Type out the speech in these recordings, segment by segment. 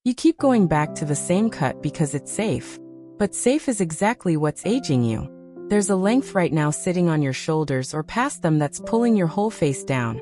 You keep going back to the same cut because it's safe. But safe is exactly what's aging you. There's a length right now sitting on your shoulders or past them that's pulling your whole face down.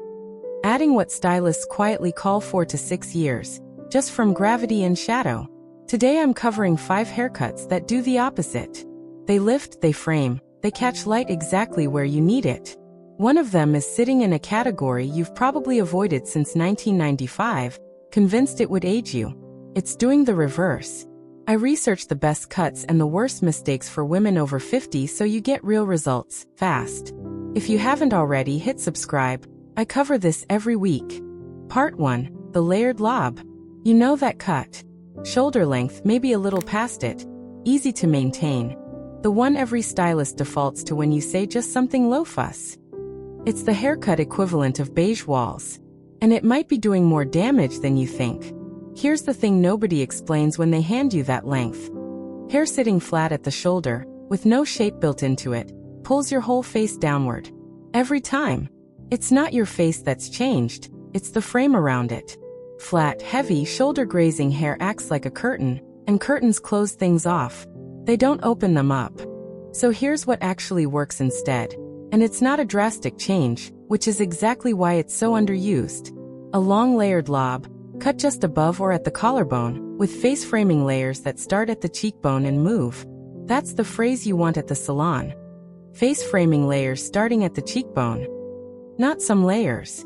Adding what stylists quietly call 4 to 6 years, just from gravity and shadow. Today I'm covering 5 haircuts that do the opposite. They lift, they frame, they catch light exactly where you need it. One of them is sitting in a category you've probably avoided since 1995, convinced it would age you. It's doing the reverse. I researched the best cuts and the worst mistakes for women over 50 so you get real results, fast. If you haven't already, hit subscribe. I cover this every week. Part 1. The layered lob. You know that cut. Shoulder length, maybe a little past it. Easy to maintain. The one every stylist defaults to when you say just something low fuss. It's the haircut equivalent of beige walls. And it might be doing more damage than you think. Here's the thing nobody explains when they hand you that length. Hair sitting flat at the shoulder, with no shape built into it, pulls your whole face downward. Every time. It's not your face that's changed, it's the frame around it. Flat, heavy, shoulder-grazing hair acts like a curtain, and curtains close things off. They don't open them up. So here's what actually works instead. And it's not a drastic change, which is exactly why it's so underused. A long layered lob, cut just above or at the collarbone, with face framing layers that start at the cheekbone and move. That's the phrase you want at the salon. Face framing layers starting at the cheekbone. Not some layers.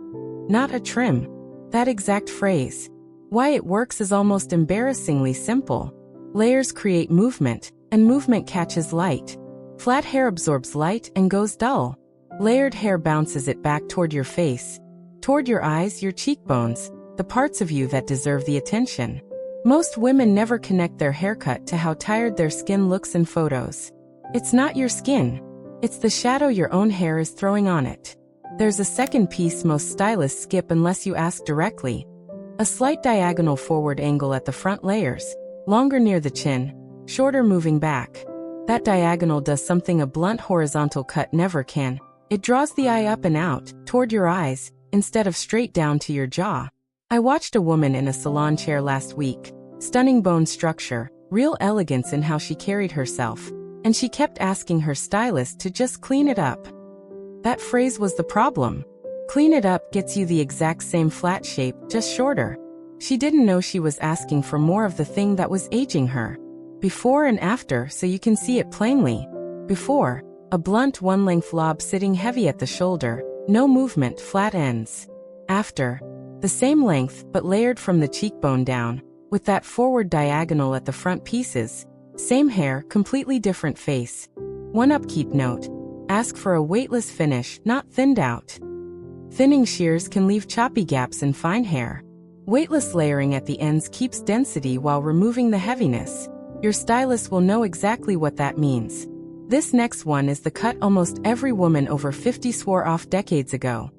Not a trim. That exact phrase. Why it works is almost embarrassingly simple. Layers create movement, and movement catches light. Flat hair absorbs light and goes dull. Layered hair bounces it back toward your face. Toward your eyes, your cheekbones, the parts of you that deserve the attention. Most women never connect their haircut to how tired their skin looks in photos. It's not your skin. It's the shadow your own hair is throwing on it. There's a second piece most stylists skip unless you ask directly. A slight diagonal forward angle at the front layers, longer near the chin, shorter moving back. That diagonal does something a blunt horizontal cut never can. It draws the eye up and out, toward your eyes, instead of straight down to your jaw. I watched a woman in a salon chair last week. Stunning bone structure, real elegance in how she carried herself. And she kept asking her stylist to just clean it up. That phrase was the problem. Clean it up gets you the exact same flat shape, just shorter. She didn't know she was asking for more of the thing that was aging her. Before and after, so you can see it plainly. Before, a blunt one-length lob sitting heavy at the shoulder, no movement, flat ends. After, the same length but layered from the cheekbone down, with that forward diagonal at the front pieces. Same hair, completely different face. One upkeep note. Ask for a weightless finish, not thinned out. Thinning shears can leave choppy gaps in fine hair. Weightless layering at the ends keeps density while removing the heaviness. Your stylist will know exactly what that means. This next one is the cut almost every woman over 50 swore off decades ago.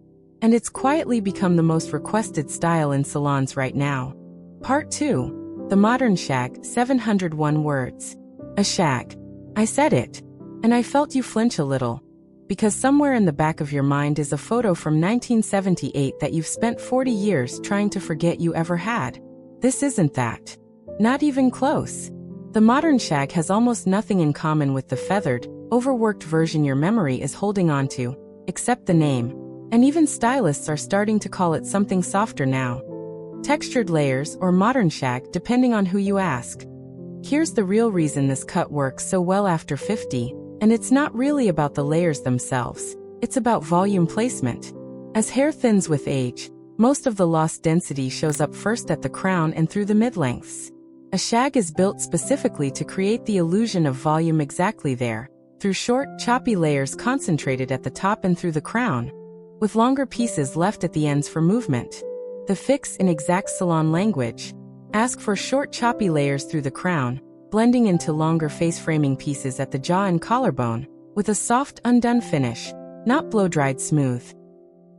And it's quietly become the most requested style in salons right now. Part 2. The modern shag, 701 words. A shag. I said it. And I felt you flinch a little. Because somewhere in the back of your mind is a photo from 1978 that you've spent 40 years trying to forget you ever had. This isn't that. Not even close. The modern shag has almost nothing in common with the feathered, overworked version your memory is holding on to, except the name. And even stylists are starting to call it something softer now. Textured layers or modern shag depending on who you ask. Here's the real reason this cut works so well after 50, and it's not really about the layers themselves, it's about volume placement. As hair thins with age, most of the lost density shows up first at the crown and through the mid-lengths. A shag is built specifically to create the illusion of volume exactly there, through short, choppy layers concentrated at the top and through the crown, with longer pieces left at the ends for movement. The fix in exact salon language. Ask for short, choppy layers through the crown, blending into longer face framing pieces at the jaw and collarbone, with a soft, undone finish, not blow-dried smooth.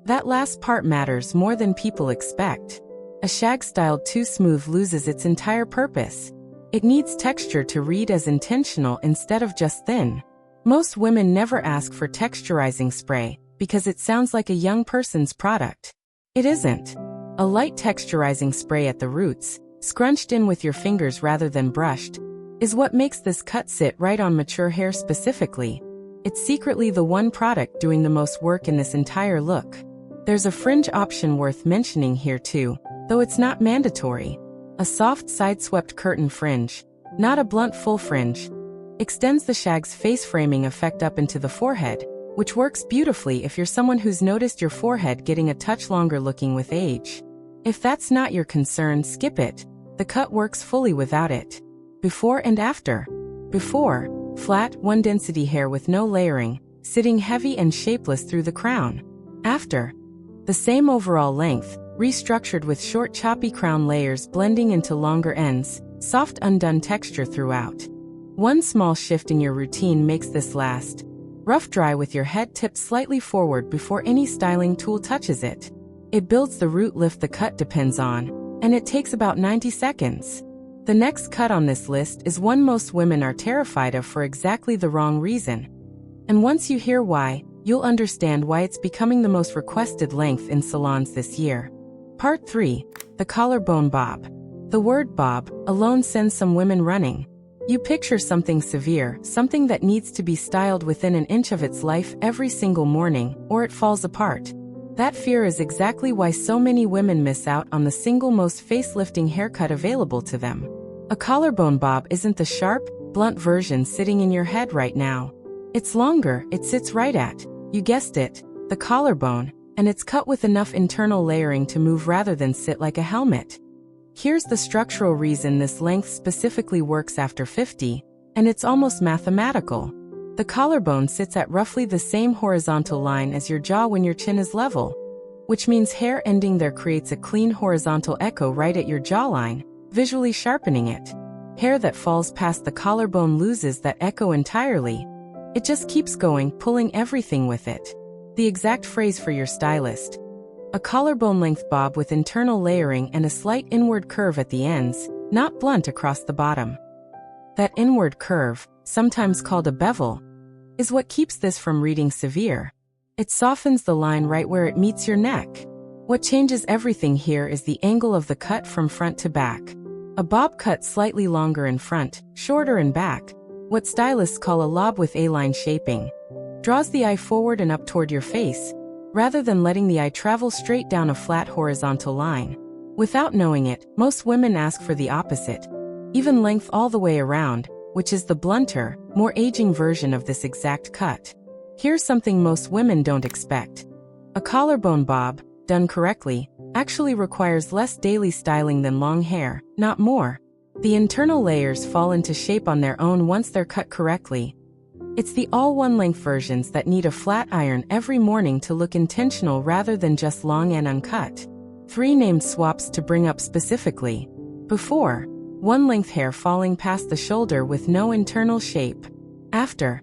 That last part matters more than people expect. A shag styled too smooth loses its entire purpose. It needs texture to read as intentional instead of just thin. Most women never ask for texturizing spray, because it sounds like a young person's product. It isn't. A light texturizing spray at the roots, scrunched in with your fingers rather than brushed, is what makes this cut sit right on mature hair specifically. It's secretly the one product doing the most work in this entire look. There's a fringe option worth mentioning here too, though it's not mandatory. A soft side-swept curtain fringe, not a blunt full fringe, extends the shag's face framing effect up into the forehead, which works beautifully if you're someone who's noticed your forehead getting a touch longer looking with age. If that's not your concern, skip it. The cut works fully without it. Before and after. Before, flat, one-density hair with no layering, sitting heavy and shapeless through the crown. After, the same overall length, restructured with short choppy crown layers blending into longer ends, soft undone texture throughout. One small shift in your routine makes this last. Rough dry with your head tipped slightly forward before any styling tool touches it. It builds the root lift the cut depends on, and it takes about 90 seconds. The next cut on this list is one most women are terrified of for exactly the wrong reason. And once you hear why, you'll understand why it's becoming the most requested length in salons this year. Part 3. The collarbone bob. The word bob alone sends some women running. You picture something severe, something that needs to be styled within an inch of its life every single morning, or it falls apart. That fear is exactly why so many women miss out on the single most facelifting haircut available to them. A collarbone bob isn't the sharp, blunt version sitting in your head right now. It's longer, it sits right at, you guessed it, the collarbone, and it's cut with enough internal layering to move rather than sit like a helmet. Here's the structural reason this length specifically works after 50, and it's almost mathematical. The collarbone sits at roughly the same horizontal line as your jaw when your chin is level, which means hair ending there creates a clean horizontal echo right at your jawline, visually sharpening it. Hair that falls past the collarbone loses that echo entirely. It just keeps going, pulling everything with it. The exact phrase for your stylist. A collarbone-length bob with internal layering and a slight inward curve at the ends, not blunt across the bottom. That inward curve, sometimes called a bevel, is what keeps this from reading severe. It softens the line right where it meets your neck. What changes everything here is the angle of the cut from front to back. A bob cut slightly longer in front, shorter in back, what stylists call a lob with A-line shaping, draws the eye forward and up toward your face, rather than letting the eye travel straight down a flat horizontal line. Without knowing it, most women ask for the opposite, even length all the way around, which is the blunter, more aging version of this exact cut. Here's something most women don't expect. A collarbone bob, done correctly, actually requires less daily styling than long hair, not more. The internal layers fall into shape on their own once they're cut correctly. It's the all-one-length versions that need a flat iron every morning to look intentional rather than just long and uncut. 3 named swaps to bring up specifically. Before, one-length hair falling past the shoulder with no internal shape. After,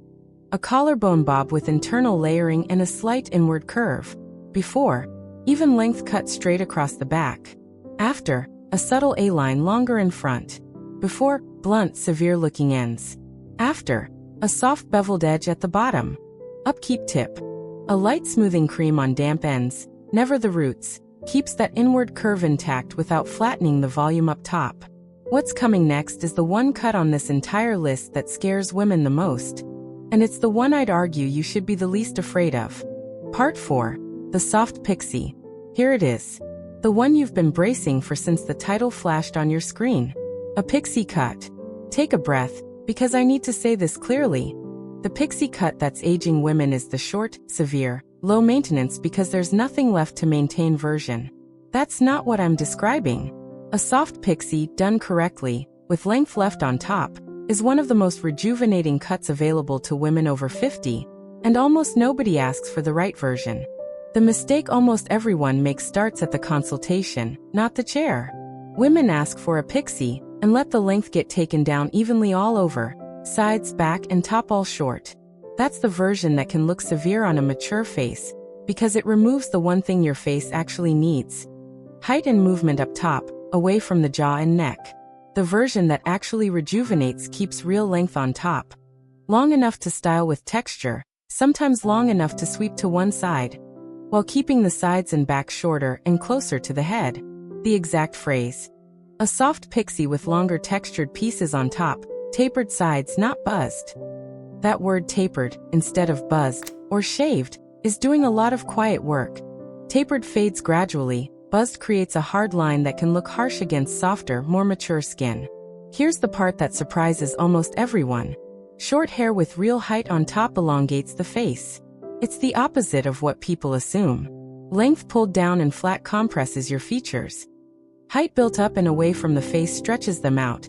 a collarbone bob with internal layering and a slight inward curve. Before, even length cut straight across the back. After, a subtle A-line longer in front. Before, blunt, severe-looking ends. After, a soft beveled edge at the bottom. Upkeep tip. A light smoothing cream on damp ends, never the roots, keeps that inward curve intact without flattening the volume up top. What's coming next is the one cut on this entire list that scares women the most. And it's the one I'd argue you should be the least afraid of. Part 4. The Soft Pixie. Here it is. The one you've been bracing for since the title flashed on your screen. A pixie cut. Take a breath, because I need to say this clearly. The pixie cut that's aging women is the short, severe, low maintenance because there's nothing left to maintain version. That's not what I'm describing. A soft pixie, done correctly, with length left on top, is one of the most rejuvenating cuts available to women over 50, and almost nobody asks for the right version. The mistake almost everyone makes starts at the consultation, not the chair. Women ask for a pixie, and let the length get taken down evenly all over, sides, back, and top all short. That's the version that can look severe on a mature face, because it removes the one thing your face actually needs. Height and movement up top, away from the jaw and neck. The version that actually rejuvenates keeps real length on top. Long enough to style with texture, sometimes long enough to sweep to one side, while keeping the sides and back shorter and closer to the head. The exact phrase. A soft pixie with longer textured pieces on top, tapered sides, not buzzed. That word tapered, instead of buzzed, or shaved, is doing a lot of quiet work. Tapered fades gradually, buzzed creates a hard line that can look harsh against softer, more mature skin. Here's the part that surprises almost everyone. Short hair with real height on top elongates the face. It's the opposite of what people assume. Length pulled down and flat compresses your features. Height built up and away from the face stretches them out,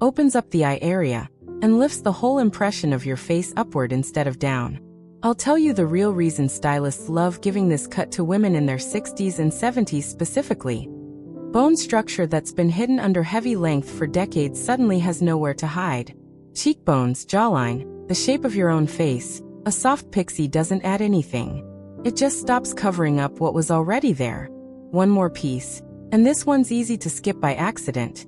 opens up the eye area, and lifts the whole impression of your face upward instead of down. I'll tell you the real reason stylists love giving this cut to women in their 60s and 70s specifically. Bone structure that's been hidden under heavy length for decades suddenly has nowhere to hide. Cheekbones, jawline, the shape of your own face. A soft pixie doesn't add anything. It just stops covering up what was already there. One more piece, and this one's easy to skip by accident.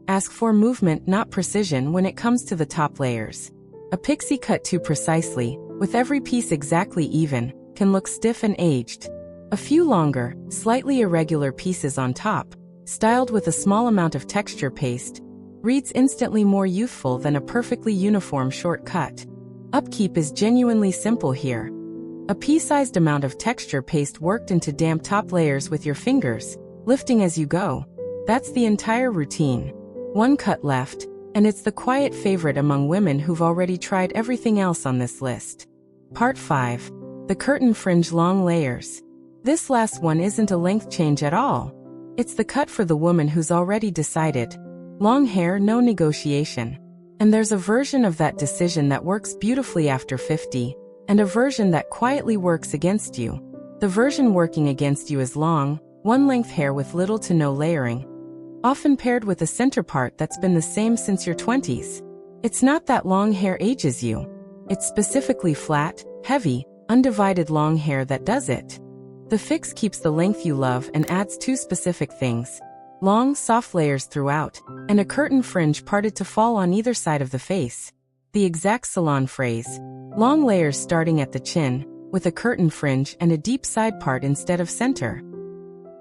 Ask for movement, not precision, when it comes to the top layers. A pixie cut too precisely, with every piece exactly even, can look stiff and aged. A few longer, slightly irregular pieces on top, styled with a small amount of texture paste, reads instantly more youthful than a perfectly uniform short cut. Upkeep is genuinely simple here. A pea-sized amount of texture paste worked into damp top layers with your fingers, lifting as you go. That's the entire routine. One cut left, and it's the quiet favorite among women who've already tried everything else on this list. Part 5. The curtain fringe long layers. This last one isn't a length change at all. It's the cut for the woman who's already decided. Long hair, no negotiation. And there's a version of that decision that works beautifully after 50, and a version that quietly works against you. The version working against you is long, one-length hair with little to no layering, often paired with a center part that's been the same since your 20s. It's not that long hair ages you. It's specifically flat, heavy, undivided long hair that does it. The fix keeps the length you love and adds two specific things: long, soft layers throughout, and a curtain fringe parted to fall on either side of the face. The exact salon phrase. Long layers starting at the chin, with a curtain fringe and a deep side part instead of center.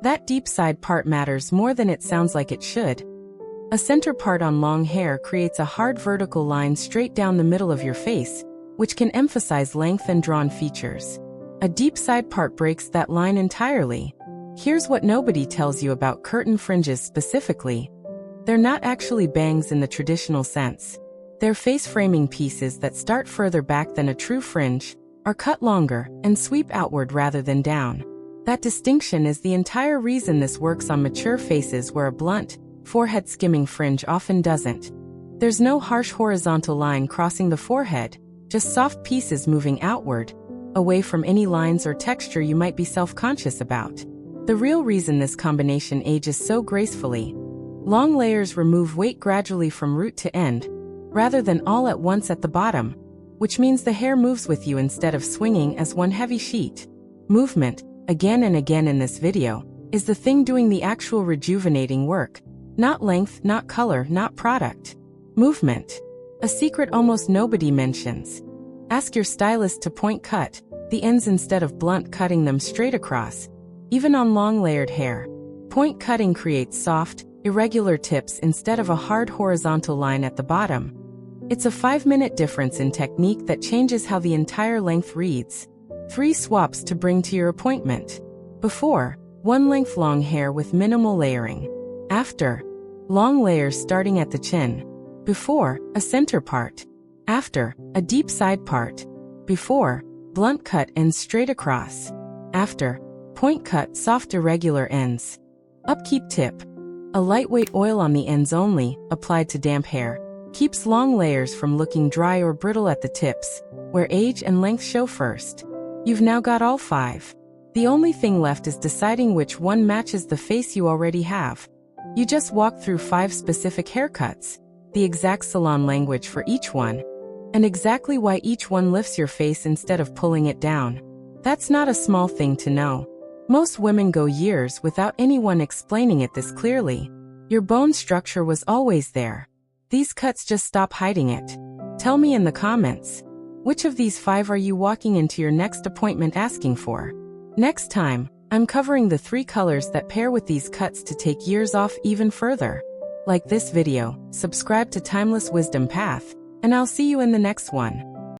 That deep side part matters more than it sounds like it should. A center part on long hair creates a hard vertical line straight down the middle of your face, which can emphasize length and drawn features. A deep side part breaks that line entirely. Here's what nobody tells you about curtain fringes specifically. They're not actually bangs in the traditional sense. They're face-framing pieces that start further back than a true fringe, are cut longer, and sweep outward rather than down. That distinction is the entire reason this works on mature faces where a blunt, forehead-skimming fringe often doesn't. There's no harsh horizontal line crossing the forehead, just soft pieces moving outward, away from any lines or texture you might be self-conscious about. The real reason this combination ages so gracefully. Long layers remove weight gradually from root to end, rather than all at once at the bottom, which means the hair moves with you instead of swinging as one heavy sheet. Movement, again and again in this video, is the thing doing the actual rejuvenating work. Not length, not color, not product. Movement. A secret almost nobody mentions. Ask your stylist to point cut the ends instead of blunt cutting them straight across. Even on long layered hair, point cutting creates soft, irregular tips instead of a hard horizontal line at the bottom. It's a 5-minute difference in technique that changes how the entire length reads. 3 swaps to bring to your appointment. Before, one length long hair with minimal layering. After, long layers starting at the chin. Before, a center part. After, a deep side part. Before, blunt cut ends straight across. After, point cut soft irregular ends. Upkeep tip. A lightweight oil on the ends only, applied to damp hair, keeps long layers from looking dry or brittle at the tips, where age and length show first. You've now got all 5. The only thing left is deciding which one matches the face you already have. You just walk through 5 specific haircuts, the exact salon language for each one, and exactly why each one lifts your face instead of pulling it down. That's not a small thing to know. Most women go years without anyone explaining it this clearly. Your bone structure was always there. These cuts just stop hiding it. Tell me in the comments, which of these 5 are you walking into your next appointment asking for? Next time, I'm covering the 3 colors that pair with these cuts to take years off even further. like this video, subscribe to Timeless Wisdom Path, and I'll see you in the next one.